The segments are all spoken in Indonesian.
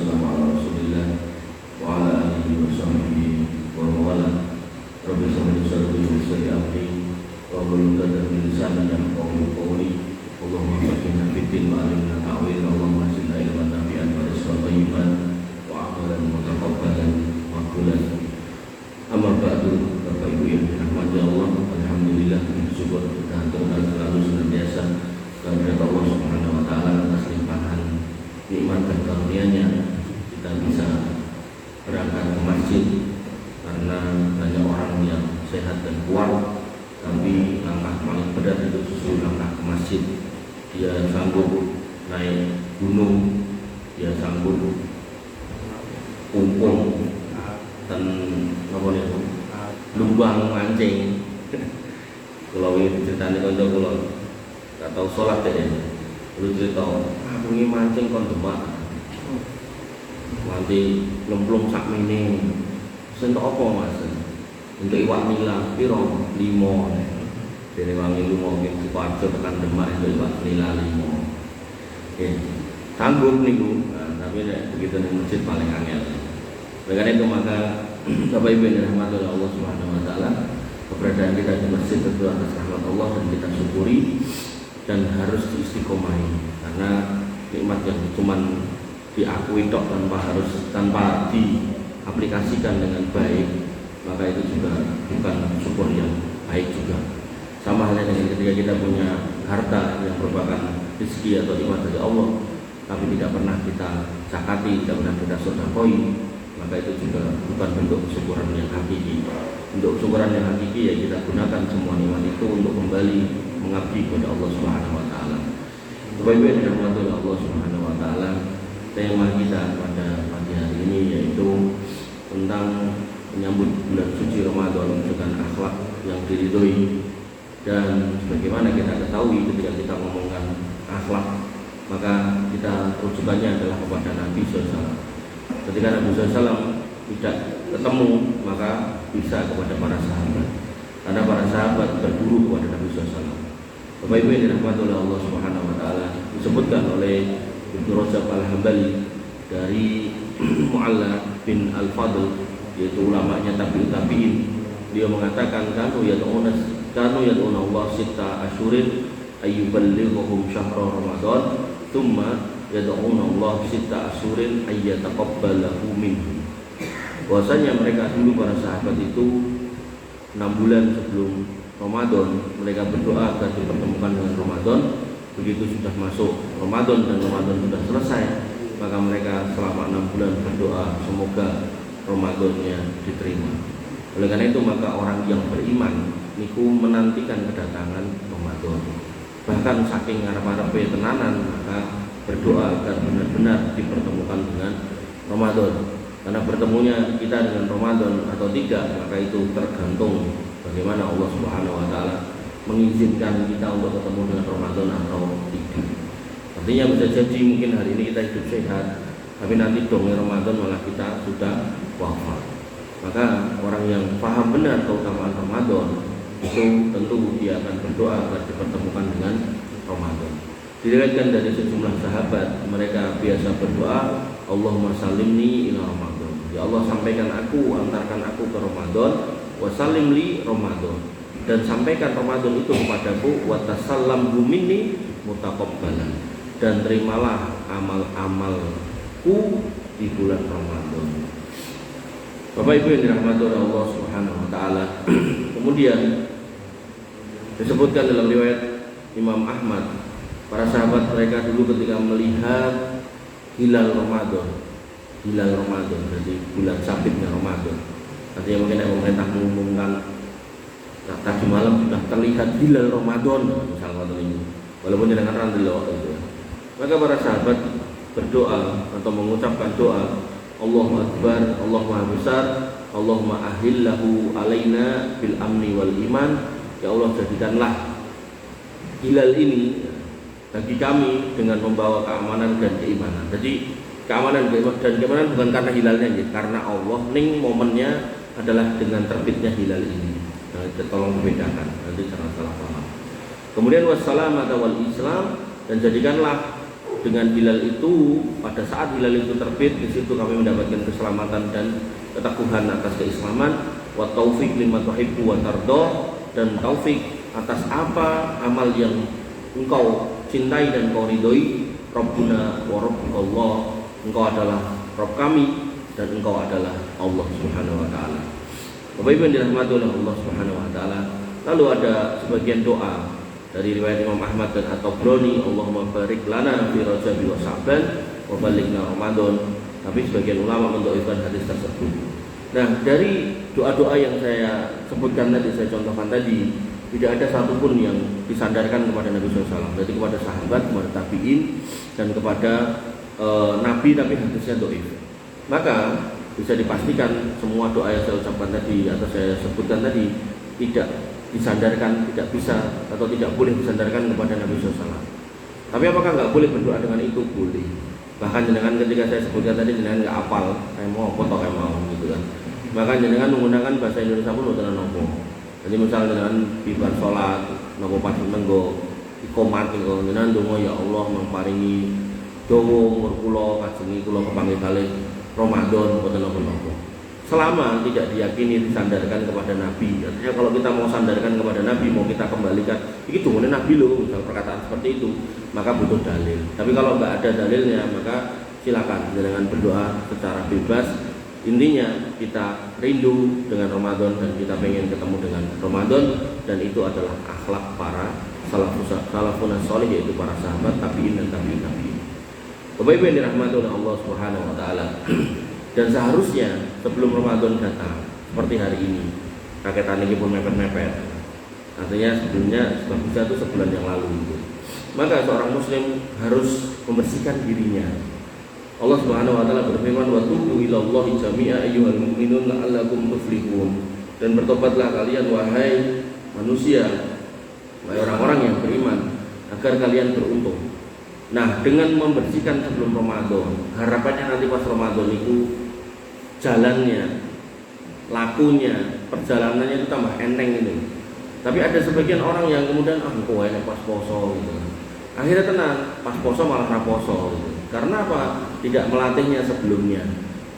wassalamu ala Rasulillah wa ala alihi wa sahbihi wa mawala. Rabbi shalli sadri wa yassir li amri wa hlul 'uqdatam min lisani yafqahu qawli. Allahumma faqihna fid din wa 'allimna ta'wil. Allahumma zidna ilman nafi'an wa rizqan thayyiban wa 'amalan mutaqabbalan wa qulan. Amma ba'du. Bapak Ibu yang dirahmati Allah, alhamdulillah bersyukur kita haturkan selalu senantiasa kehadirat Allah Subhanahu wa taala atas limpahan nikmat dan karunia-Nya kita bisa berangkat ke masjid karena banyak orang yang sehat dan kuat, tapi langkah paling berat itu justru langkah ke masjid. Dia sanggup naik gunung, dia sanggup kumpul dan lubang mancing. Kalau ini ceritanya kanca kula gak tau sholat deh. Lu cerita, aku ini mancing kon demak. Nanti lemplung sak mene. Sentok apa Mas? Untuk iwak nila piro? 5. Dene wangi lu mau ki Sidoarjo tekan Demak itu iwak nila 5. Oke. Sanggup niku. Nah, tapi nek begitu ning masjid paling angel. Oleh karena itu maka Bapak Ibu yang dirahmati oleh Allah Subhanahu wa taala, keberadaan kita di masjid tentu atas rahmat Allah dan kita syukuri dan harus diistiqomahi, karena nikmat yang cuman diakui tok tanpa diaplikasikan dengan baik, maka itu juga bukan syukur yang baik juga. Sama halnya dengan ketika kita punya harta yang merupakan rezeki atau nikmat dari Allah, tapi tidak pernah kita zakati, tidak pernah kita sedekahoi, maka itu juga bukan bentuk kesyukuran yang hakiki. Untuk kesyukuran yang hakiki ya kita gunakan semua nikmat itu untuk kembali mengabdi kepada Allah Subhanahu wa taala. Bapak Ibu yang dirahmati oleh Allah Subhanahu wa taala, tema kita pada pagi hari ini yaitu tentang menyambut bulan suci Ramadan dengan akhlak yang diridhoi. Dan sebagaimana kita ketahui ketika kita ngomongkan akhlak, maka kita rujukannya adalah kepada Nabi SAW. Ketika Nabi SAW tidak ketemu, maka bisa kepada para sahabat, karena para sahabat berburu kepada Nabi SAW. Bapak Ibu yang dirahmati oleh Allah Subhanahu wa taala, disebutkan oleh Ibnu Rajab Al-Hambali dari Mu'alla bin Al-Fadl, yaitu ulamanya tabi'in. Dia mengatakan kanu yad'una Allah sitta asyurin ayyuballighuhum syahra Ramadan thumma yad'una Allah sitta asyurin ayyataqabbalahu minhum. Bahwasanya mereka dulu para sahabat itu 6 bulan sebelum Ramadan mereka berdoa agar dipertemukan dengan Ramadan. Begitu sudah masuk Ramadan dan Ramadan sudah selesai, maka mereka selama 6 bulan berdoa semoga Ramadannya diterima. Oleh karena itu maka orang yang beriman niku menantikan kedatangan Ramadan. Bahkan saking ngarep-arepe tenanan, maka berdoa agar benar-benar dipertemukan dengan Ramadan. Karena bertemunya kita dengan Ramadan atau tidak, maka itu tergantung bagaimana Allah Subhanahu wa taala mengizinkan kita untuk ketemu dengan Ramadan atau tidak. Artinya bisa jadi mungkin hari ini kita hidup sehat, tapi nanti dongeng Ramadan malah kita sudah wafat. Maka orang yang paham benar keutamaan Ramadan itu tentu dia akan berdoa agar dipertemukan dengan Ramadan. Diriwayatkan dari sejumlah sahabat, mereka biasa berdoa, Allahumma salimni ila Ramadan. Ya Allah, sampaikan aku, antarkan aku ke Ramadan, wa salim li Ramadan, dan sampaikan Ramadan itu kepadaku, wa tasallamhu minni mutaqabbalan, dan terimalah amal-amalku di bulan Ramadan. Bapak Ibu yang dirahmati oleh Allah Subhanahu wa taala. Kemudian disebutkan dalam riwayat Imam Ahmad, para sahabat mereka dulu ketika melihat hilal Ramadan, jadi bulan sabitnya Ramadan. Artinya mungkin pemerintah mengumumkan tadi malam sudah terlihat hilal Ramadan, misalnya ini, walaupun dengan randelok itu. Maka para sahabat berdoa atau mengucapkan doa, Allahu Akbar, Allahu Maha Besar, Allahumma ahillahu alaina bil amni wal iman. Ya Allah, jadikanlah hilal ini bagi kami dengan membawa keamanan dan keimanan. Jadi keamanan dan keimanan bukan karena hilalnya, karena Allah. Ning momennya adalah dengan terbitnya hilal ini. Nah, tolong bedakan, nanti jangan salah paham. Kemudian wassalamata wal Islam, dan jadikanlah dengan hilal itu, pada saat hilal itu terbit, di situ kami mendapatkan keselamatan dan keteguhan atas keislaman, wa taufik lima tuhibbu wa tardo, dan taufik atas apa amal yang engkau cintai dan engkau ridhoi. Rabbuna wa rabbukallah, engkau adalah Rabb kami dan engkau adalah Allah Subhanahu wa taala. Bapak Ibu yang dirahmati oleh Allah Subhanahu wa taala, lalu ada sebagian doa dari riwayat Imam Ahmad dan At-Tabrani, Allahumma barik lana fi Rajab wa Sya'ban wa balighna Ramadan. Tapi sebagian ulama mendhaifkan hadis tersebut. Nah, dari doa-doa yang saya sebutkan tadi, saya contohkan tadi, tidak ada satupun yang disandarkan kepada Nabi SAW, berarti kepada sahabat, kepada tabi'in, dan kepada Nabi, tapi hadisnya dhaif. Maka bisa dipastikan semua doa yang saya ucapkan tadi atau saya sebutkan tadi tidak disandarkan, tidak bisa atau tidak boleh disandarkan kepada Nabi SAW. Tapi apakah nggak boleh berdoa dengan itu? Boleh. Bahkan jenengan ketika saya sebutkan tadi jenengan nggak hafal, kayak mau apa atau kayak mau gitu kan. Bahkan jenengan menggunakan bahasa Indonesia pun udah nopo. Jadi misalnya jenengan bibar sholat, nopo pas menenggo ikomat itu, jenengan dongo ya Allah mamparingi dowo umur kula kajengi kula kepanggih kalih Ramadan boten nopo-nopo. Selama tidak diyakini disandarkan kepada Nabi. Artinya kalau kita mau sandarkan kepada Nabi, mau kita kembalikan, ini dungane Nabi loh, misal perkataan seperti itu, maka butuh dalil. Tapi kalau nggak ada dalilnya, maka silakan dengan berdoa secara bebas. Intinya kita rindu dengan Ramadan dan kita pengen ketemu dengan Ramadan, dan itu adalah akhlak para salafun salih, yaitu para sahabat, tabi'in dan tabi'in. Bapak Ibu yang dirahmati oleh Allah Subhanahu wa taala. Dan seharusnya sebelum Ramadan datang seperti hari ini, raketan ini pun mepet-mepet. Artinya sebelumnya sebagusnya itu sebulan yang lalu itu. Maka seorang muslim harus membersihkan dirinya. Allah Subhanahu wa taala berfirman, wa tubu ilallahi jami'a ayyuhal mu'minun la'allakum tuflihun. Dan bertobatlah kalian wahai manusia, wahai orang-orang yang beriman, agar kalian beruntung. Nah, dengan membersihkan sebelum Ramadan, harapannya nanti pas Ramadan itu jalannya, lakunya, perjalanannya itu tambah enteng gitu. Tapi ada sebagian orang yang kemudian kok enak pas poso gitu. Akhirnya tenang, pas poso malah raposo gitu. Karena apa? Tidak melatihnya sebelumnya.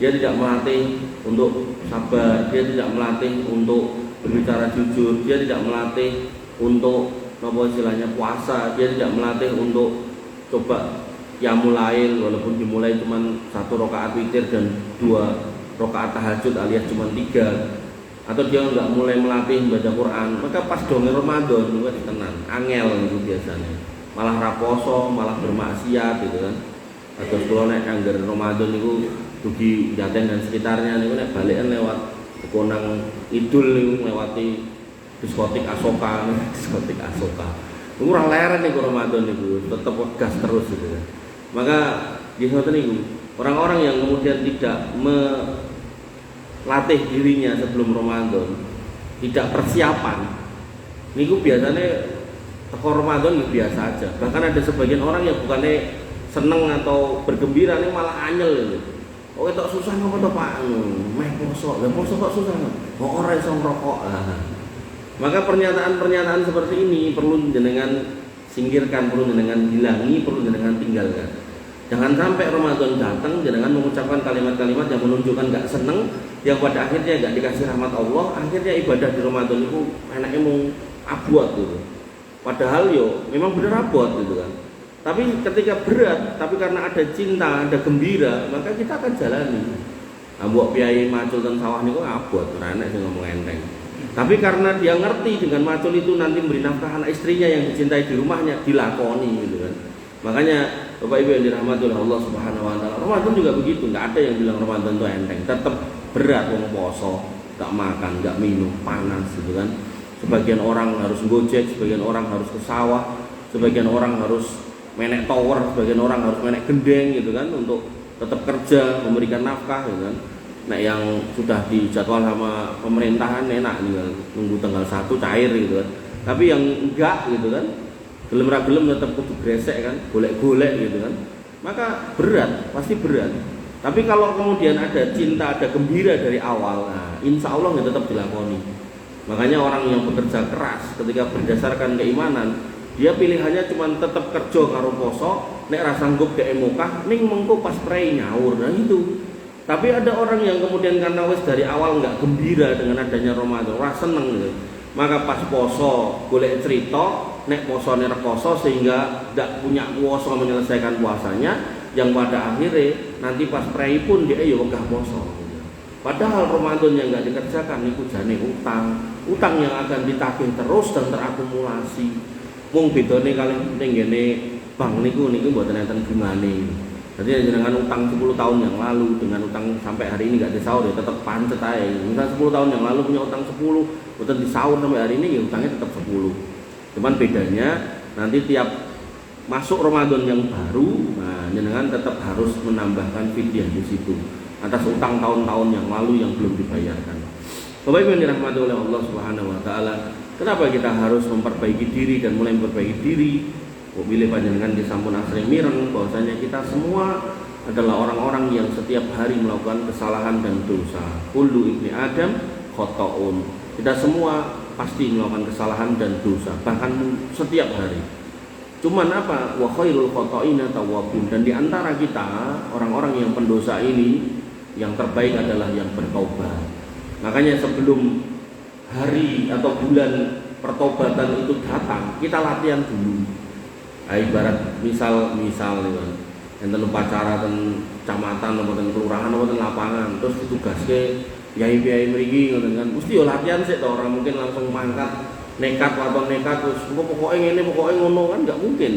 Dia tidak melatih untuk sabar, dia tidak melatih untuk berbicara jujur, dia tidak melatih untuk istilahnya puasa, dia tidak melatih untuk coba qiyamul walaupun dimulai cuma 1 rakaat witir dan 2 rakaat tahajud alias cuma 3, atau dia nggak mulai melatih baca Quran, maka pas dongeng Ramadan juga tenang, angel itu biasanya, malah raposo, malah bermaksiat gitu kan. Atau kalau naik anggar Ramadan itu dugi Jaten dan sekitarnya niku nek balikan lewat Konang Idul niku lewati diskotik Asoka. Kurang leren nih Ramadan itu, tetap gas terus gitu kan. Maka di sana nih orang-orang yang kemudian tidak melatih dirinya sebelum Ramadan, tidak persiapan, niku biasanya teko Ramadan ya biasa aja. Bahkan ada sebagian orang yang bukannya seneng atau bergembira nih malah anyel gitu. Oh itu susah apa tuh Pak? Meh poso, lah poso kok susah? Oh ora iso ngrokok. Maka pernyataan-pernyataan seperti ini perlu jenengan singkirkan, perlu jenengan hilangi, perlu jenengan tinggalkan. Jangan sampai Ramadan datang jenengan mengucapkan kalimat-kalimat yang menunjukkan gak seneng, yang pada akhirnya gak dikasih rahmat Allah. Akhirnya ibadah di Ramadan itu enaknya mau abot gitu. Padahal yo memang bener abot gitu kan. Tapi ketika berat, tapi karena ada cinta, ada gembira, maka kita akan jalani. Ambok piyai macul dan sawah niku abot, ora enak sing ngomong enteng. Tapi karena dia ngerti dengan macul itu nanti memberi nafkah anak istrinya yang dicintai di rumahnya, dilakoni gitu kan. Makanya Bapak Ibu yang dirahmati oleh Allah Subhanahu wa taala, Ramadan juga begitu, enggak ada yang bilang Ramadan itu enteng, tetap berat wong poso, enggak makan, enggak minum, panas gitu kan. Sebagian orang harus gojek, sebagian orang harus ke sawah, sebagian orang harus menek tower, sebagian orang harus menek gendeng gitu kan untuk tetap kerja, memberikan nafkah gitu kan. Nah yang sudah dijadwal sama pemerintahan enak nih kan, nunggu tanggal 1 cair gitu kan. Tapi yang enggak gitu kan, gelem ra gelem tetap kudu gresek kan, golek-golek gitu kan. Maka berat, pasti berat. Tapi kalau kemudian ada cinta, ada gembira dari awal, nah insya Allah ya tetap dilakoni. Makanya orang yang bekerja keras ketika berdasarkan keimanan, dia pilihannya cuma tetap kerja karo poso nek ra sanggup dhek mokah ning mengko pas prei nyaur. Nah itu. Tapi ada orang yang kemudian karena wis dari awal nggak gembira dengan adanya Ramadan, ora seneng gitu. Maka pas poso golek cerita nek posone rekoso sehingga tidak punya kuasa menyelesaikan puasanya, yang pada akhirnya nanti pas prei pun dia ya wegah poso gitu. Padahal Ramadan yang nggak dikerjakan niku jane utang yang akan ditagih terus dan terakumulasi. Mung bedane kali ning ngene bank niku mboten enten bungane. Jadi dengan utang 10 tahun yang lalu dengan utang sampai hari ini nggak disaur ya tetap pancet aja. Misal 10 tahun yang lalu punya utang 10, bukan disaur sampai hari ini ya utangnya tetap 10. Cuman bedanya nanti tiap masuk Ramadan yang baru, nah jenengan tetap harus menambahkan fidyah di situ atas utang tahun-tahun yang lalu yang belum dibayarkan. Bapak Ibu yang dirahmati oleh Allah Subhanahu wa taala, kenapa kita harus memperbaiki diri dan mulai memperbaiki diri? Bila panjenengan disampun asring mireng bahwasanya kita semua adalah orang-orang yang setiap hari melakukan kesalahan dan dosa. Kullu ibni Adam khata'un. Kita semua pasti melakukan kesalahan dan dosa, bahkan setiap hari. Cuman apa? Wa khairul khata'ina tawwabun. Dan di antara kita orang-orang yang pendosa ini yang terbaik adalah yang bertaubat. Makanya sebelum hari atau bulan pertobatan itu datang, kita latihan dulu. Ibarat misal nih kan, enten upacara ten kecamatan atau ten kelurahan atau ten lapangan, terus ditugaske yai-yai mriki ngoten kan, mesti yo latihan sik to, orang mungkin langsung mangkat nekat terus pokoknya ngene pokoknya ngono kan nggak mungkin.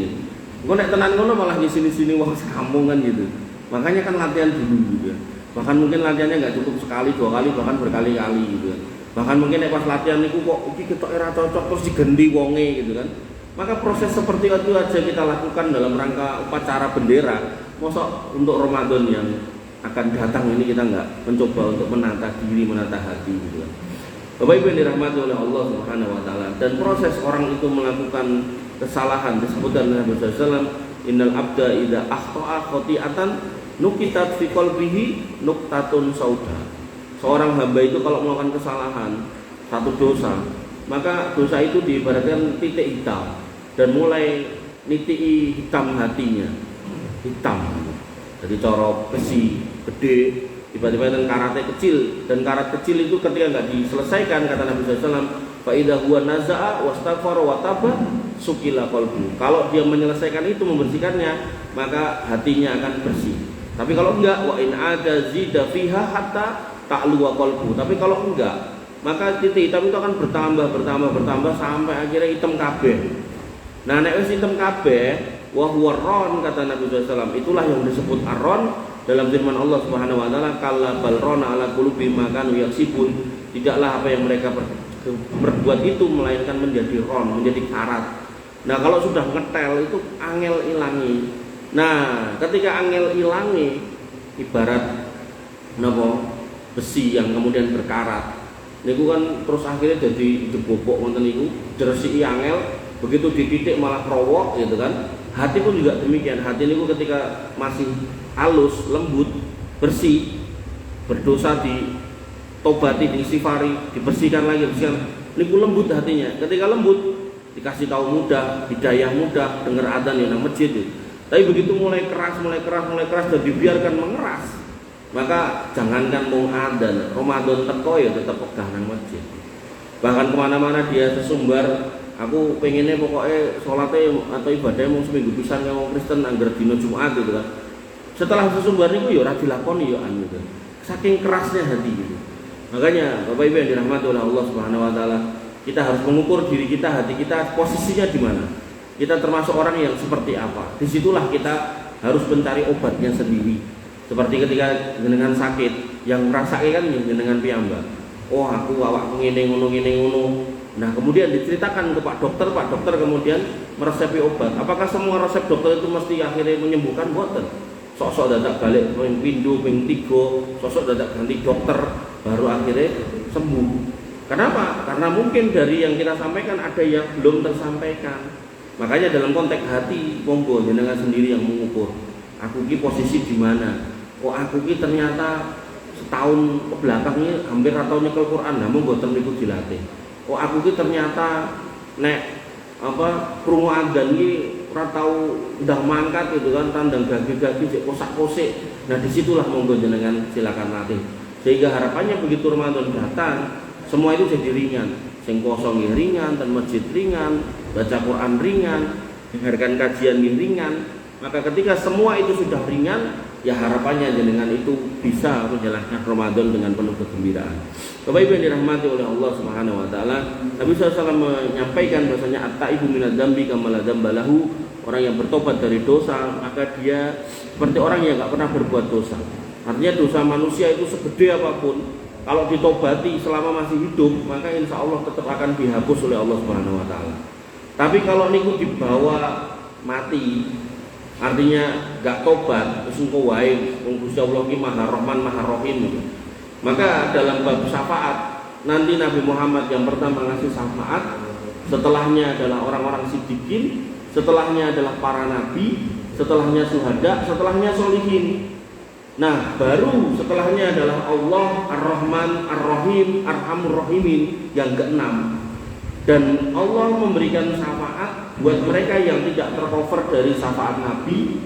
Engko nek tenan ngono malah di sini-sini wong sekampung kan gitu. Makanya kan latihan dulu gitu. Bahkan mungkin latihannya nggak cukup sekali, 2 kali, bahkan berkali-kali gitu. Bahkan mungkin nek pas latihan niku kok iki ketok ora cocok terus digendi wonge gitu kan. Maka proses seperti itu aja kita lakukan dalam rangka upacara bendera. Masa untuk Ramadan yang akan datang ini kita nggak mencoba untuk menata diri, menata hati gitu kan. Bapak Ibu yang dirahmati oleh Allah Subhanahu wa taala, dan proses orang itu melakukan kesalahan disebut dalam Nabi sallallahu alaihi wasallam, innal abda idza akhta'a khati'atan nukitat fi qalbihi nuktatun sauda. Seorang hamba itu kalau melakukan kesalahan, satu dosa, maka dosa itu diibaratkan titik hitam dan mulai nitiki hitam hatinya, hitam. Jadi corok besi gede, tiba-tiba dengan karatnya kecil, dan karat kecil itu ketika nggak diselesaikan kata Nabi SAW, fa idza huwa naza'a wastaghfara wa taba sukila qalbu. Kalau dia menyelesaikan itu, membersihkannya, maka hatinya akan bersih. Tapi kalau enggak, wa in ada zida fiha hatta ta'luwa qalbu. Tapi kalau enggak, maka titik hitam itu akan bertambah sampai akhirnya hitam kabeh. Nah, nek wis hitam kabeh, wa huwa ron kata Nabi SAW, itulah yang disebut arron dalam firman Allah Subhanahu wa taala, kalla bal rona ala qulubi ma kanu yaksibun. Tidaklah apa yang mereka berbuat itu melainkan menjadi ron, menjadi karat. Nah, kalau sudah ngetel itu angel ilangi. Nah, ketika angel ilangi ibarat napa besi yang kemudian berkarat. Niku kan terus akhirnya jadi debobok wonten niku, diresiki angel, begitu dititik malah krowok gitu kan. Hati pun juga demikian. Hati niku ketika masih halus, lembut, bersih, berdosa ditobati, diistighfari, dibersihkan lagi, niku lembut hatinya. Ketika lembut, dikasih tahu mudah, hidayah mudah, dengar adzan ya nang masjid itu. Tapi begitu mulai keras dan dibiarkan mengeras, maka jangankan mau adzan, Ramadan teko ya tetap pegang nang masjid. Bahkan kemana-mana dia sesumbar, aku pengennya pokoknya sholatnya atau ibadahnya mau seminggu pisan kaya wong Kristen anggar dina Jumat gitu kan. Setelah sesumbar niku ya ora dilakoni ya anu gitu. Saking kerasnya hati gitu. Makanya Bapak Ibu yang dirahmati oleh Allah Subhanahu wa taala, kita harus mengukur diri kita, hati kita posisinya di mana. Kita termasuk orang yang seperti apa. Disitulah kita harus mencari obatnya sendiri. Seperti ketika jenengan sakit, yang ngerasain kan jenengan piyambak. Oh, aku awakku ngene ngono. Nah, kemudian diceritakan ke Pak Dokter kemudian meresepi obat. Apakah semua resep dokter itu mesti akhirnya menyembuhkan? Boten. Sosok dadak balik pindho ping 3, sosok dadak ganti dokter baru akhirnya sembuh. Kenapa? Karena mungkin dari yang kita sampaikan ada yang belum tersampaikan. Makanya dalam konteks hati, monggo jenengan sendiri yang mengukur. Aku ki posisi di mana? Oh, aku ki ternyata setahun ke belakang ini hampir atau nyekel Quran, namun boten niku dilatih. Oh, aku ki ternyata nek krungu adzan ki ora tau ndang mangkat gitu kan, tandang gagi-gagi cek kosak-kosik. Nah disitulah monggo jenengan silakan latih. Sehingga harapannya begitu Ramadan datang, semua itu jadi ringan. Sing kosong ringan, dan masjid ringan, baca Quran ringan, dengarkan kajian ringan. Maka ketika semua itu sudah ringan, ya harapannya jenengan itu bisa menjalankan Ramadan dengan penuh kegembiraan. Bapak Ibu yang dirahmati oleh Allah Subhanahu wa taala, Nabi SAW menyampaikan bahasanya at-taibu minadz dzambi kama la dzamba lahu. Orang yang bertobat dari dosa, maka dia seperti orang yang enggak pernah berbuat dosa. Artinya dosa manusia itu segede apapun, kalau ditobati selama masih hidup, maka insya Allah tetap akan dihapus oleh Allah Subhanahu wa taala. Tapi kalau niku dibawa mati, artinya gak tobat, terus engko wae wong Gusti Allah ki Maha Rahman Maha Rahim gitu. Maka dalam bab syafaat nanti Nabi Muhammad yang pertama ngasih syafaat, setelahnya adalah orang-orang siddiqin, setelahnya adalah para nabi, setelahnya syuhada, setelahnya sholihin. Nah, baru setelahnya adalah Allah Ar-Rahman Ar-Rahim Arhamur Rahimin yang keenam. Dan Allah memberikan syafaat buat mereka yang tidak tercover dari syafaat Nabi,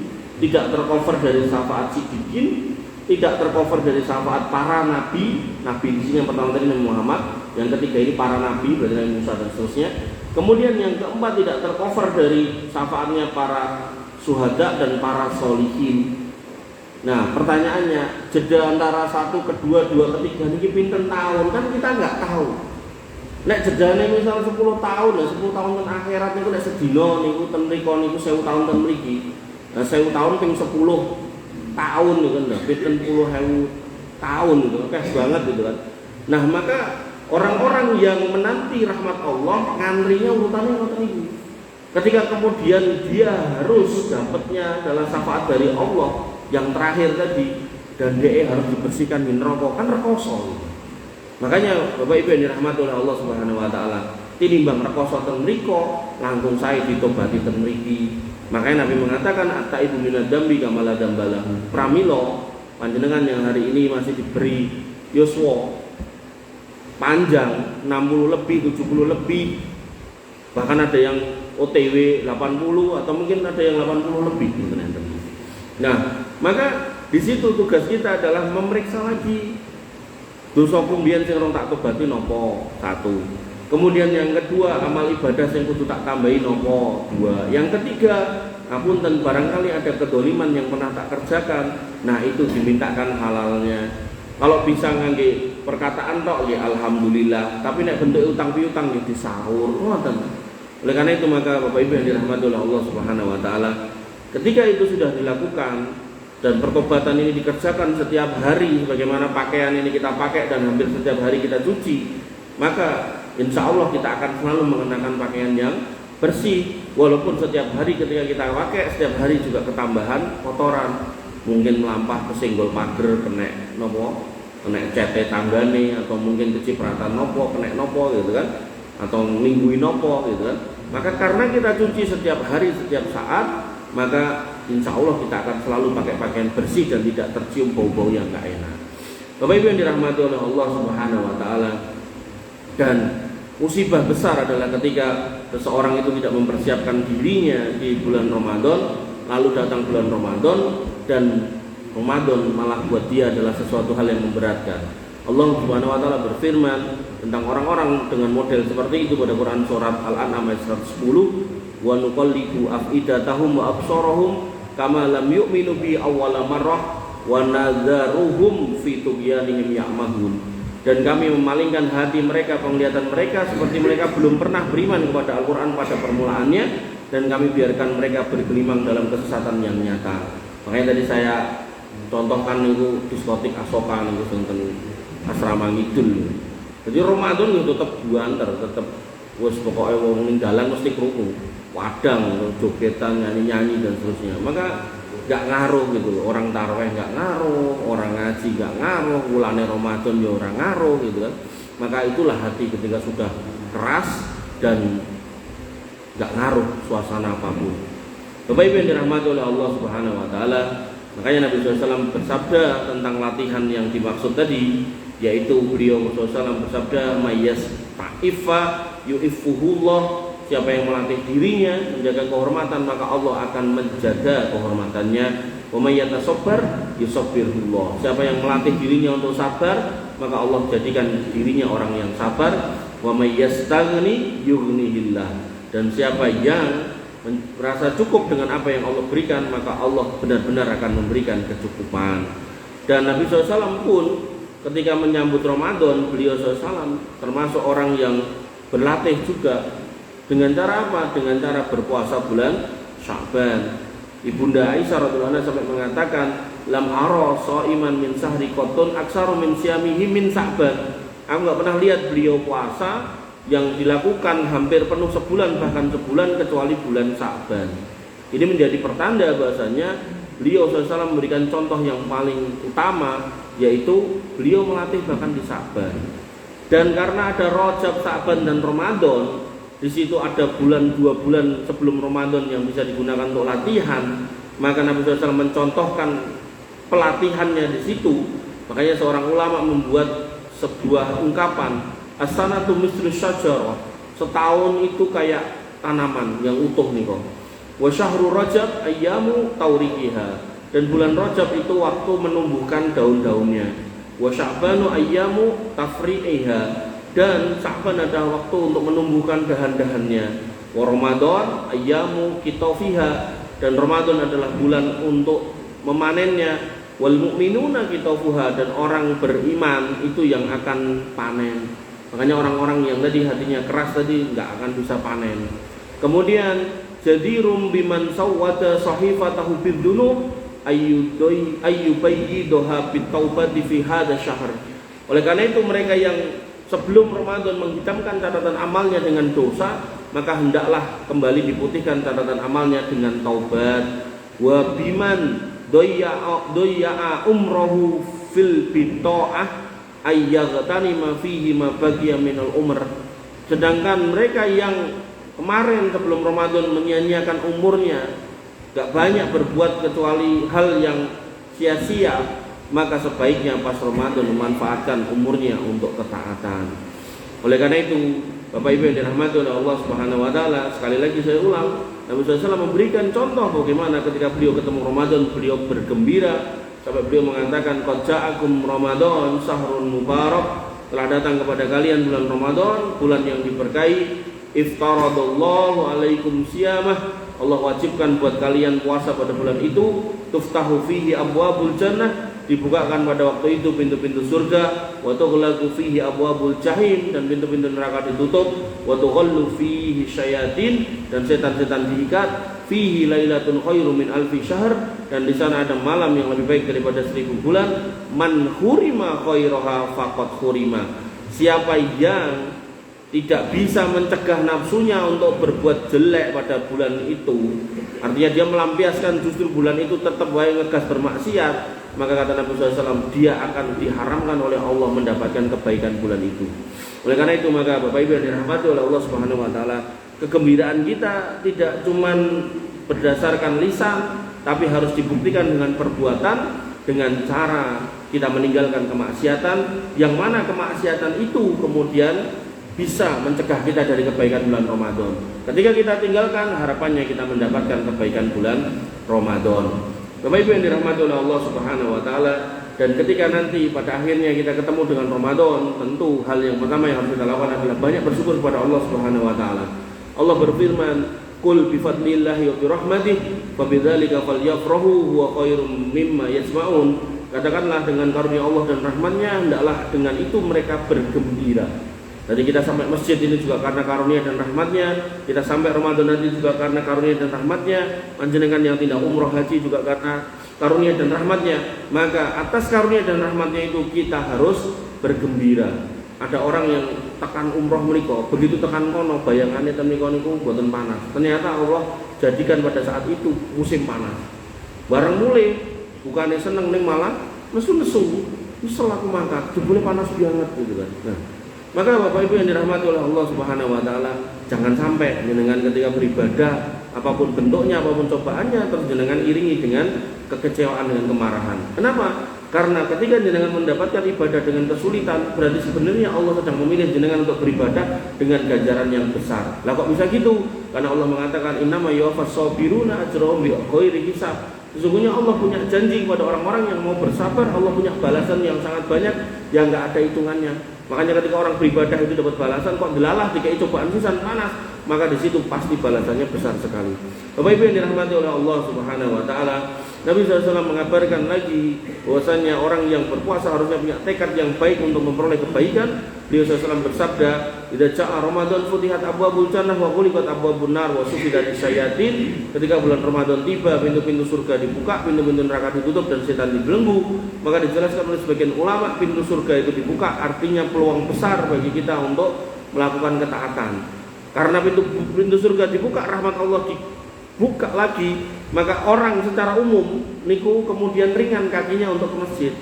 tidak tercover dari syafaat siddiqin, tidak tercover dari syafaat para nabi. Nabi di sini yang pertama tadi Nabi Muhammad, yang ketiga ini para nabi, berarti Nabi Musa dan seterusnya. Kemudian yang keempat tidak tercover dari syafaatnya para syuhada dan para sholihin. Nah, pertanyaannya, jeda antara satu, kedua, dua, ketiga ini pinten tahun, kan kita nggak tahu. Nek jedane misal 10 tahun, lah 10 tahun kan akhirat niku nek sedina niku ten mriko niku 1000 tahun ten mriki. Nah 1000 tahun ping 10 tahun niku kan, 70.000 tahun gitu, akeh banget gitu kan. Nah, maka orang-orang yang menanti rahmat Allah ngantrinya urutannya ngoten niku. Ketika kemudian dia harus dapatnya adalah syafaat dari Allah yang terakhir tadi, dan dia harus dibersihkan min neraka, kan rekoso gitu. Makanya Bapak Ibu yang dirahmati oleh Allah Subhanahu wa taala, tinimbang rekoso ten mriko langkung sae ditobati ten mriki. Makanya Nabi mengatakan at-taibu minadz dzambi kama la dzamba lahu. Pramila panjenengan yang hari ini masih diberi yuswa panjang 60 lebih, 70 lebih, bahkan ada yang OTW 80 atau mungkin ada yang 80 lebih gitu. Nah, maka di situ tugas kita adalah memeriksa lagi dosa kumbian sing rong tak tobati nopo, satu. Kemudian yang kedua, amal ibadah sing kudu tak tambahi nopo, dua. Yang ketiga, ngapunten barangkali ada kedoliman yang pernah tak kerjakan, nah itu dimintakan halalnya. Kalau bisa ngangge perkataan tok ya alhamdulillah, tapi nek bentuk utang piutang ya disahur, ngoten. Oleh karena itu maka Bapak Ibu yang dirahmati oleh Allah Subhanahu wa taala, ketika itu sudah dilakukan dan pertobatan ini dikerjakan setiap hari, sebagaimana pakaian ini kita pakai dan hampir setiap hari kita cuci, maka insya Allah kita akan selalu mengenakan pakaian yang bersih. Walaupun setiap hari ketika kita pakai, setiap hari juga ketambahan kotoran, mungkin melampah kesenggol pager, kena nopo, kena cete tanggane, atau mungkin kecipratan nopo, kena nopo gitu kan, atau linggui nopo gitu kan. Maka karena kita cuci setiap hari, setiap saat, maka insya Allah kita akan selalu pakai pakaian bersih dan tidak tercium bau-bau yang gak enak. Bapak Ibu yang dirahmati oleh Allah Subhanahu wa taala, dan musibah besar adalah ketika seseorang itu tidak mempersiapkan dirinya di bulan Ramadan, lalu datang bulan Ramadan dan Ramadan malah buat dia adalah sesuatu hal yang memberatkan. Allah Subhanahu wa taala berfirman tentang orang-orang dengan model seperti itu pada Quran surat Al-An'am ayat 110, wa nuqallibu afidatahum wa absarahum kama lam yu'minu bi awwala marrah wa nadzaruhum fi tughyanihim ya'mahun. Dan kami memalingkan hati mereka, penglihatan mereka seperti mereka belum pernah beriman kepada Al-Quran pada permulaannya, dan kami biarkan mereka bergelimang dalam kesesatan yang nyata. Makanya tadi saya contohkan itu diskotik Asoka itu tentang asrama ngidul. Jadi Ramadan itu tetap buanter, tetap wis pokoknya wong ning dalan mesti krungu. Wadang, jogetan, nyanyi-nyanyi dan seterusnya. Maka gak ngaruh gitu loh. Orang tarawih gak ngaruh, orang ngaji gak ngaruh, bulannya Ramadan ya orang ngaruh gitu kan. Maka itulah hati ketika sudah keras dan gak ngaruh suasana apapun. Bapak Ibu yang dirahmati oleh Allah Subhanahu wa taala, makanya Nabi SAW bersabda tentang latihan yang dimaksud tadi, yaitu beliau SAW bersabda, mayyas ta'ifa yu'iffuhullah Siapa yang melatih dirinya menjaga kehormatan, maka Allah akan menjaga kehormatannya. Wa may yatasabbar yusabbirullah. Siapa yang melatih dirinya untuk sabar, maka Allah jadikan dirinya orang yang sabar. Wa may yastaghni yughnihillah. Dan siapa yang merasa cukup dengan apa yang Allah berikan, maka Allah benar-benar akan memberikan kecukupan. Dan Nabi SAW pun ketika menyambut Ramadan, beliau SAW termasuk orang yang berlatih juga. Dengan cara apa? Dengan cara berpuasa bulan Sya'ban. Ibunda Aisyah radhiyallahu anha sampai mengatakan, lam ara shaiman min sahri qatun aksaru min siyamihi min Sya'ban. Aku enggak pernah lihat beliau puasa yang dilakukan hampir penuh sebulan, bahkan sebulan kecuali bulan Sya'ban. Ini menjadi pertanda bahasanya beliau SAW memberikan contoh yang paling utama, yaitu beliau melatih bahkan di Sya'ban. Dan karena ada Rajab, Sya'ban dan Ramadan, di situ ada bulan 2 bulan sebelum Ramadan yang bisa digunakan untuk latihan, maka Nabi SAW mencontohkan pelatihannya di situ. Makanya seorang ulama membuat sebuah ungkapan, as-sanatu mislu syajarah, setahun itu kayak tanaman yang utuh nih kok. Wa syahrul Rajab ayyamu taurikiha, dan bulan Rajab itu waktu menumbuhkan daun-daunnya. Wa sya'banu ayyamu tafri'iha, dan Sya'ban adalah waktu untuk menumbuhkan dahan-dahannya. Wa Ramadan ayyamu kitafiha, dan Ramadan adalah bulan untuk memanennya. Wal mu'minuna kitafuha, dan orang beriman itu yang akan panen. Makanya orang-orang yang tadi hatinya keras tadi nggak akan bisa panen. Kemudian jadirum biman sawwata sahifatahu bidunub ayyubayyidoha bitaubati fi hadha syahr. Oleh karena itu mereka yang sebelum Ramadan menghitamkan catatan amalnya dengan dosa, maka hendaklah kembali diputihkan catatan amalnya dengan taubat. Wa biman doya'a umrohu fil bito'ah ayyaghtani ma fihi ma baqiya minal umr. Sedangkan mereka yang kemarin sebelum Ramadan menyia-nyiakan umurnya, gak banyak berbuat kecuali hal yang sia-sia, maka sebaiknya pas Ramadan memanfaatkan umurnya untuk ketaatan. Oleh karena itu, Bapak Ibu yang dirahmati oleh Allah Subhanahu wa taala, sekali lagi saya ulang, Nabi SAW memberikan contoh bagaimana ketika beliau ketemu Ramadan, beliau bergembira sampai beliau mengatakan, qad ja'akum Ramadan sahrun mubarak, telah datang kepada kalian bulan Ramadan, bulan yang diberkahi. Iftaradallahu alaikum siyamah, Allah wajibkan buat kalian puasa pada bulan itu. Tuftahu fihi abwabul jannah, dibukakan pada waktu itu pintu-pintu surga. Wa tughlaqu fihi abwabul jahim, dan pintu-pintu neraka ditutup. Wa tughallu fihi syayatin, dan setan-setan diikat. Fihi lailatun khairu min alfi syahr, dan di sana ada malam yang lebih baik daripada 1000 bulan. Man hurima khairaha faqad hurima, siapa yang tidak bisa mencegah nafsunya untuk berbuat jelek pada bulan itu, artinya dia melampiaskan justru bulan itu tetap wae ngegas bermaksiat, maka kata Nabi SAW, dia akan diharamkan oleh Allah mendapatkan kebaikan bulan itu. Oleh karena itu, maka Bapak Ibu yang dirahmati oleh Allah Subhanahu wa taala, kegembiraan kita tidak cuman berdasarkan lisan, tapi harus dibuktikan dengan perbuatan, dengan cara kita meninggalkan kemaksiatan, yang mana kemaksiatan itu kemudian bisa mencegah kita dari kebaikan bulan Ramadan. Ketika kita tinggalkan, harapannya kita mendapatkan kebaikan bulan Ramadan. Bapak Ibu yang dirahmati oleh Allah Subhanahu wa taala, dan ketika nanti pada akhirnya kita ketemu dengan Ramadan, tentu hal yang pertama yang harus kita lakukan adalah banyak bersyukur kepada Allah Subhanahu wa taala. Allah berfirman, "Qul bi fadlillahi wa bi rahmatihi fa bidzalika falyafrahu huwa khairum mimma yajma'un." Katakanlah, dengan karunia Allah dan rahmat-Nya hendaklah dengan itu mereka bergembira. Jadi kita sampai masjid ini juga karena karunia dan rahmatnya, kita sampai Ramadan nanti juga karena karunia dan rahmatnya, panjenengan yang tidak umroh haji juga karena karunia dan rahmatnya. Maka atas karunia dan rahmatnya itu kita harus bergembira. Ada orang yang tekan umroh menika, begitu tekan kono bayangannya menika niku mboten panas. Ternyata Allah jadikan pada saat itu musim panas. Bareng mulai bukannya seneng ning malah nesu-nesu. Misal aku mangkat, jebule panas banget gitu kan. Nah, maka Bapak Ibu yang dirahmati oleh Allah Subhanahu wa taala, jangan sampai jenengan ketika beribadah, apapun bentuknya, apapun cobaannya, terus jenengan iringi dengan kekecewaan, dengan kemarahan. Kenapa? Karena ketika jenengan mendapatkan ibadah dengan kesulitan, berarti sebenarnya Allah sedang memilih jenengan untuk beribadah dengan ganjaran yang besar. Lah kok bisa gitu? Karena Allah mengatakan innama yuwaffas sabiruna ajrahum bighairi hisab. Sesungguhnya Allah punya janji kepada orang-orang yang mau bersabar, Allah punya balasan yang sangat banyak yang enggak ada hitungannya. Makanya ketika orang beribadah itu dapat balasan, kok delalah dikai cobaan susah panas, maka di situ pasti balasannya besar sekali. Bapak Ibu yang dirahmati oleh Allah Subhanahu wa taala, Nabi SAW mengabarkan lagi bahwasanya orang yang berpuasa harusnya punya tekad yang baik untuk memperoleh kebaikan. Beliau SAW bersabda, "Idza ja'a Ramadan futihat abwabul jannah wa ghuliqat abwabun nar wa sufidat syayatin." Ketika bulan Ramadan tiba, pintu-pintu surga dibuka, pintu-pintu neraka ditutup dan setan dibelenggu. Maka dijelaskan oleh sebagian ulama, pintu surga itu dibuka artinya peluang besar bagi kita untuk melakukan ketaatan. Karena pintu surga dibuka, rahmat Allah dibuka lagi, maka orang secara umum niku kemudian ringan kakinya untuk ke masjid.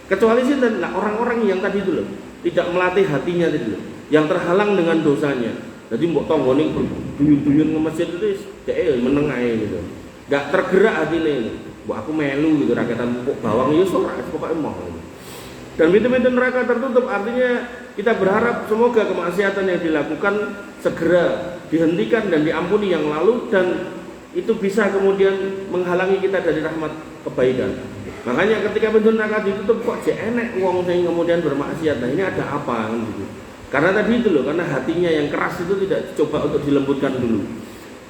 Kecuali sinten orang-orang yang tadi itu loh, tidak melatih hatinya tadi loh, yang terhalang dengan dosanya. Jadi mbok tanggane duyun-duyun ke masjid itu dhek meneng ae gitu. Enggak tergerak hatine. Mbok aku melu gitu rakyatan pupuk bawang ya ora pokoke emoh. Dan pintu-pintu neraka tertutup, artinya kita berharap semoga kemaksiatan yang dilakukan segera dihentikan dan diampuni yang lalu, dan itu bisa kemudian menghalangi kita dari rahmat kebaikan. Makanya ketika pintu neraka ditutup, kok jek enek wong sing kemudian bermaksiat. Nah, ini ada apa kan gitu. Karena tadi itu loh, karena hatinya yang keras itu tidak coba untuk dilembutkan dulu.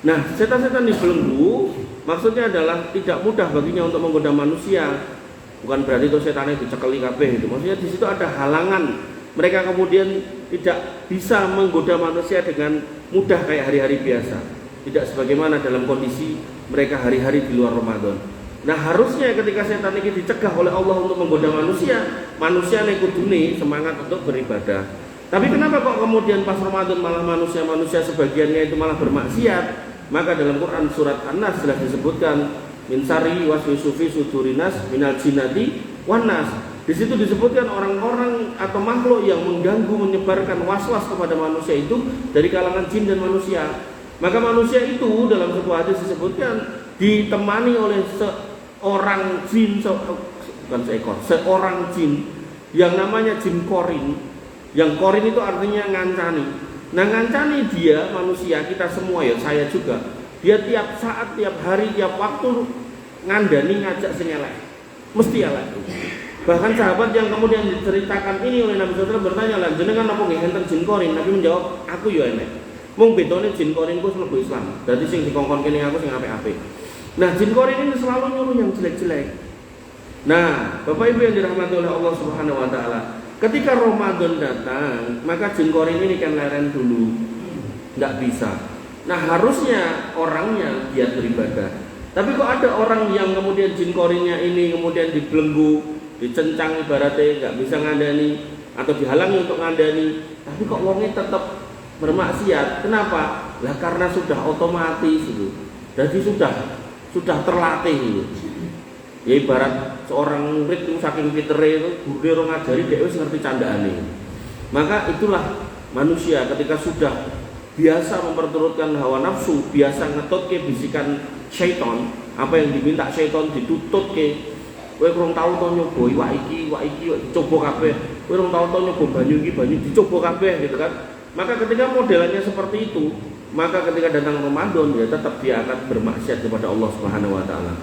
Nah, setan-setan dibelenggu maksudnya adalah tidak mudah baginya untuk menggoda manusia. Bukan berarti itu setannya dicekeli kabeh itu. Maksudnya di situ ada halangan. Mereka kemudian tidak bisa menggoda manusia dengan mudah kayak hari-hari biasa. Tidak sebagaimana dalam kondisi mereka hari-hari di luar Ramadan. Nah, harusnya ketika setan ini dicegah oleh Allah untuk menggoda manusia nek kudune semangat untuk beribadah. Tapi kenapa kok kemudian pas Ramadan malah manusia sebagiannya itu malah bermaksiat? Maka dalam Quran surat An-Nas jelas disebutkan min sari waswisufi sudurinas minal jinnati wanas. Di situ disebutkan orang-orang atau makhluk yang mengganggu, menyebarkan waswas kepada manusia itu dari kalangan jin dan manusia. Maka manusia itu dalam sebuah hadis disebutkan ditemani oleh seorang jin, seorang jin yang namanya jin korin. Yang korin itu artinya ngancani. Nah, ngancani dia manusia, kita semua ya, saya juga. Dia tiap saat, tiap hari, tiap waktu ngandani ngajak sing elek. Mesti elek. Bahkan sahabat yang kemudian diceritakan ini oleh Nabi SAW bertanya, "Lah jenengan napa nggih enten jin korin?" Nabi menjawab, "Aku ya enek. Mung bedone jin korin ku mlebu Islam. Dadi sing dikongkon kene aku sing apik-apik." Nah, jin korin ini selalu nyuruh yang jelek-jelek. Nah, Bapak Ibu yang dirahmati oleh Allah Subhanahu wa taala, ketika Ramadan datang, maka jin korin ini kan leren dulu. Enggak bisa. Nah, harusnya orangnya giat beribadah. Tapi kok ada orang yang kemudian jin korinnya ini kemudian dibelenggu, dicencang ibaratnya nggak bisa ngandani atau dihalangi untuk ngandani, tapi kok wongnya tetap bermaksiat. Kenapa? Lah karena sudah otomatis itu. Jadi sudah terlatih itu. Ya ibarat seorang murid itu saking pintere itu guru ngajari dia wis ngerti candaane. Maka itulah manusia ketika sudah biasa memperturutkan hawa nafsu, biasa ngetutke bisikan syaitan, apa yang diminta syaitan ditututke. Kowe kurang tahu to nyoba iwak iki dicoba kabeh. Kowe kurang tahu to nyoba banyu dicoba kabeh gitu kan. Maka ketika modelannya seperti itu, maka ketika datang Ramadan ya tetap dia akan bermaksiat kepada Allah Subhanahu wa taala.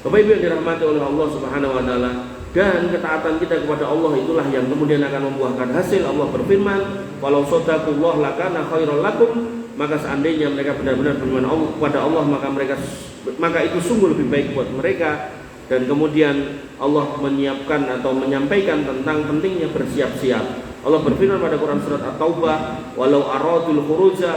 Bapak Ibu yang dirahmati oleh Allah Subhanahu wa taala, dan ketaatan kita kepada Allah itulah yang kemudian akan membuahkan hasil. Allah berfirman, "Walau sadaqullah lakana khairal lakum." Maka seandainya mereka benar-benar beriman kepada Allah, maka itu sungguh lebih baik buat mereka. Dan kemudian Allah menyiapkan atau menyampaikan tentang pentingnya bersiap-siap. Allah berfirman pada Quran surat At-Taubah, "Walau aradul khuruja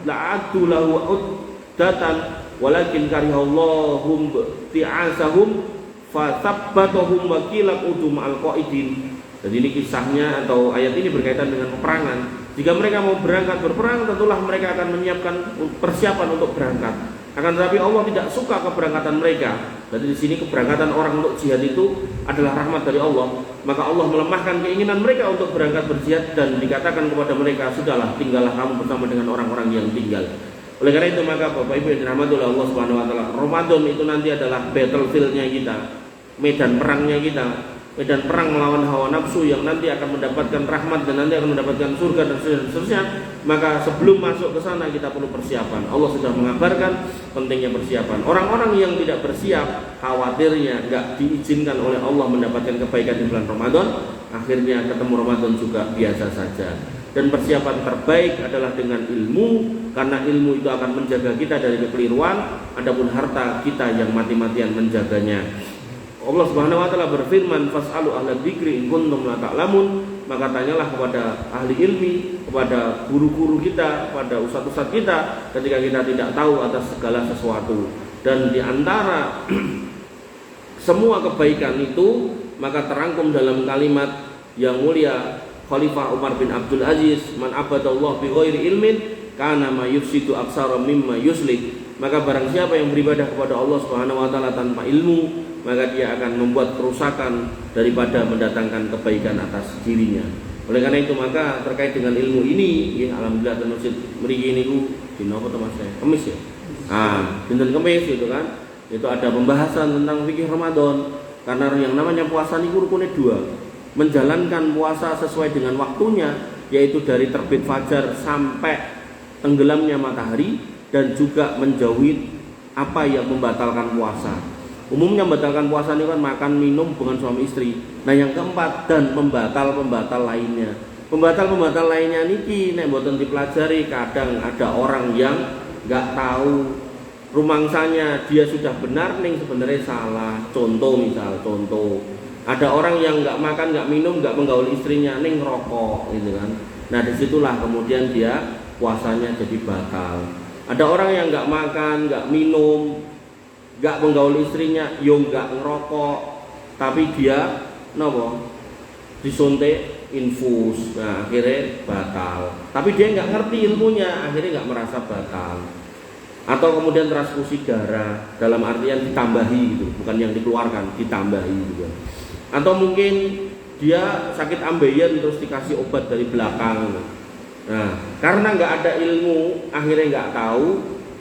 la'addu lahu uddatan walakin karihallahum ti'asahum fathabbatahum wa qila qudu ma'al qaidin." Jadi ini kisahnya atau ayat ini berkaitan dengan peperangan. Jika mereka mau berperang, tentulah mereka akan menyiapkan persiapan untuk berangkat. Akan tetapi Allah tidak suka keberangkatan mereka. Jadi di sini keberangkatan orang untuk jihad itu adalah rahmat dari Allah. Maka Allah melemahkan keinginan mereka untuk berangkat berjihad dan dikatakan kepada mereka, "Sudahlah, tinggallah kamu bersama dengan orang-orang yang tinggal." Oleh karena itu maka Bapak Ibu yang dirahmati oleh Allah Subhanahu wa taala, Ramadan itu nanti adalah battlefield-nya kita, medan perangnya kita. medan perang melawan hawa nafsu yang nanti akan mendapatkan rahmat dan nanti akan mendapatkan surga dan seterusnya, maka sebelum masuk ke sana kita perlu persiapan. Allah sudah mengabarkan pentingnya persiapan. Orang-orang yang tidak bersiap, khawatirnya nggak diizinkan oleh Allah mendapatkan kebaikan di bulan Ramadan, akhirnya ketemu Ramadan juga biasa saja. Dan persiapan terbaik adalah dengan ilmu, karena ilmu itu akan menjaga kita dari kekeliruan. Adapun harta, kita yang mati-matian menjaganya. Allah Subhanahu wa taala berfirman, "Fas'alu ahla dzikri in kuntum la ta'lamun." Maka tanyalah kepada ahli ilmi, kepada guru-guru kita, kepada ustadz-ustadz kita ketika kita tidak tahu atas segala sesuatu. Dan di antara semua kebaikan itu maka terangkum dalam kalimat yang mulia Khalifah Umar bin Abdul Aziz, "Man abadallah bi ghairi ilmin kana ma yufsidu aksara mimma yuslih." Maka barang siapa yang beribadah kepada Allah Subhanahu wa taala tanpa ilmu, maka dia akan membuat kerusakan daripada mendatangkan kebaikan atas dirinya. Oleh karena itu maka terkait dengan ilmu ini, ya, alhamdulillah dan masjid mriki niku dina apa to Mas? Kamis ya. Dinten Kamis itu kan, itu ada pembahasan tentang fikih Ramadan. Karena yang namanya puasa niku rukune dua. Menjalankan puasa sesuai dengan waktunya, yaitu dari terbit fajar sampai tenggelamnya matahari, dan juga menjauhi apa yang membatalkan puasa. Umumnya membatalkan puasa ini kan makan, minum, hubungan suami istri. Nah yang keempat, dan pembatal-pembatal lainnya. Pembatal-pembatal lainnya niki nek mboten dipelajari, kadang ada orang yang nggak tahu rumangsanya dia sudah benar ning sebenarnya salah. Contoh ada orang yang nggak makan, nggak minum, nggak menggaul istrinya ning rokok gitu kan. Nah disitulah kemudian dia puasanya jadi batal. Ada orang yang nggak makan, nggak minum, nggak menggaul istrinya, yo nggak ngerokok, tapi dia disuntik infus, nah akhirnya batal. Tapi dia nggak ngerti ilmunya, akhirnya nggak merasa batal. Atau kemudian transfusi darah, dalam artian ditambahi gitu, bukan yang dikeluarkan, ditambahi gitu. Atau mungkin dia sakit ambeien terus dikasih obat dari belakang. Nah, karena nggak ada ilmu, akhirnya nggak tahu,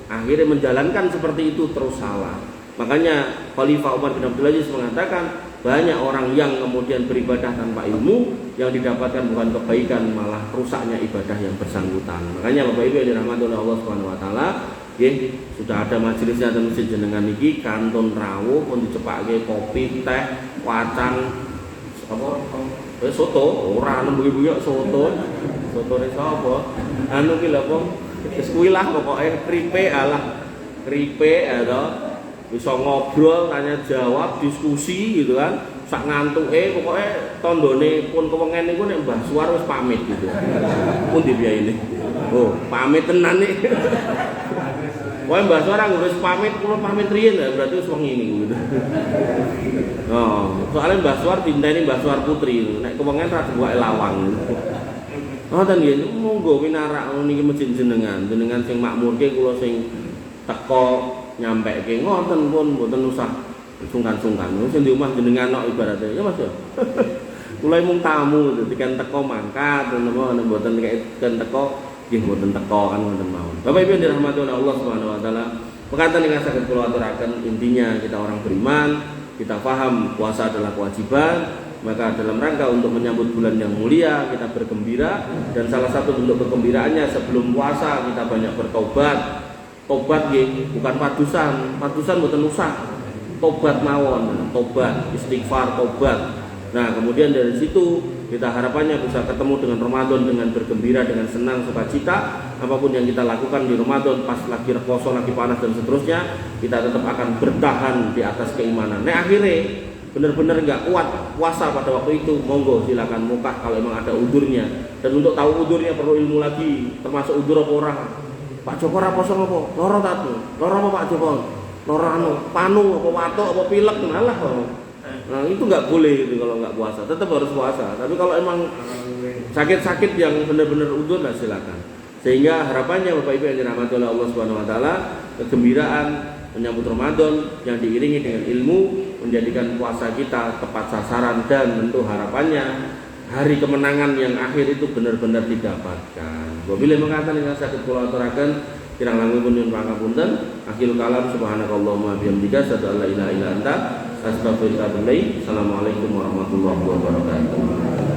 akhirnya menjalankan seperti itu terus salah. Makanya Khalifah Umar bin Abdul Aziz mengatakan banyak orang yang kemudian beribadah tanpa ilmu, yang didapatkan bukan kebaikan, malah rusaknya ibadah yang bersangkutan. Makanya Bapak Ibu yang dirahmati oleh Allah Subhanahu wa taala, sudah ada majelisnya dan masjid jenengan niki kantun rawuh pun dicepake kopi, teh, wacang, soto, ora ibu-ibu soto. Sotone sapa? Anu ki lho apa? Wis kuwi lah pokoke kripe to. Bisa ngobrol, tanya jawab, diskusi gitu kan. Sak ngantuke pokoke tandane pun kewengen niku nek Mbah Suwar wis pamit gitu. Pun dibiayani. Oh, pamit tenan nih. Wah Mbah Suwar wis pamit, kula pamit riyen ya berarti wis wengi niku gitu. Oh, soalnya Mbah Suwar dinteni Mbah Suwar Putri. Nek kewengen ra dibuake lawang. Ngoten nggih, monggo pinarak niki masjid jenengan sing makmurke kula sing teko nyampeke ngoten pun mboten usah sungkan-sungkan. Sing di omah jenengan kok ibaratnya ya Mas ya. Kula mung tamu dikan teko mangkat napa mboten kan teko nggih mboten teko kan ngoten mawon. Bapak Ibu yang dirahmati oleh Allah Subhanahu wa taala, perkataan ingkang saged kula aturaken intinya kita orang beriman, kita paham puasa adalah kewajiban. Maka dalam rangka untuk menyambut bulan yang mulia kita bergembira, dan salah satu bentuk bergembiraannya sebelum puasa kita banyak bertobat. Tobat nggih bukan padusan mboten usah. Tobat mawon, tobat, istighfar, tobat. Nah, kemudian dari situ kita harapannya bisa ketemu dengan Ramadan dengan bergembira, dengan senang, sukacita. Apapun yang kita lakukan di Ramadan, pas lagi reposo, lagi panas dan seterusnya, kita tetap akan bertahan di atas keimanan. Nah, akhirnya benar-benar nggak kuat puasa pada waktu itu, monggo silakan mukah kalau memang ada udurnya. Dan untuk tahu udurnya perlu ilmu lagi, termasuk udur apa orang. Pak Joko ora poso apa? Loro tatu. Loro apa Pak Joko? Loro anu, panu apa watuk apa pilek malah. Nah, itu nggak boleh itu kalau nggak puasa. Tetap harus puasa. Tapi kalau emang sakit-sakit yang benar-benar udur, nah silakan. Sehingga harapannya Bapak Ibu yang dirahmati oleh Allah Subhanahu wa taala, kegembiraan menyambut Ramadan yang diiringi dengan ilmu menjadikan puasa kita tepat sasaran, dan tentu harapannya hari kemenangan yang akhir itu benar-benar didapatkan. Wabillahi mengatakan yang sakit kula aturaken kirang langkung pun nyuwun pangapunten. Akhirul kalam subhanakallahumma bihamdika asyhadu an la ilaha illa anta Astaghfirullahaladzim. Assalamualaikum warahmatullahi wabarakatuh.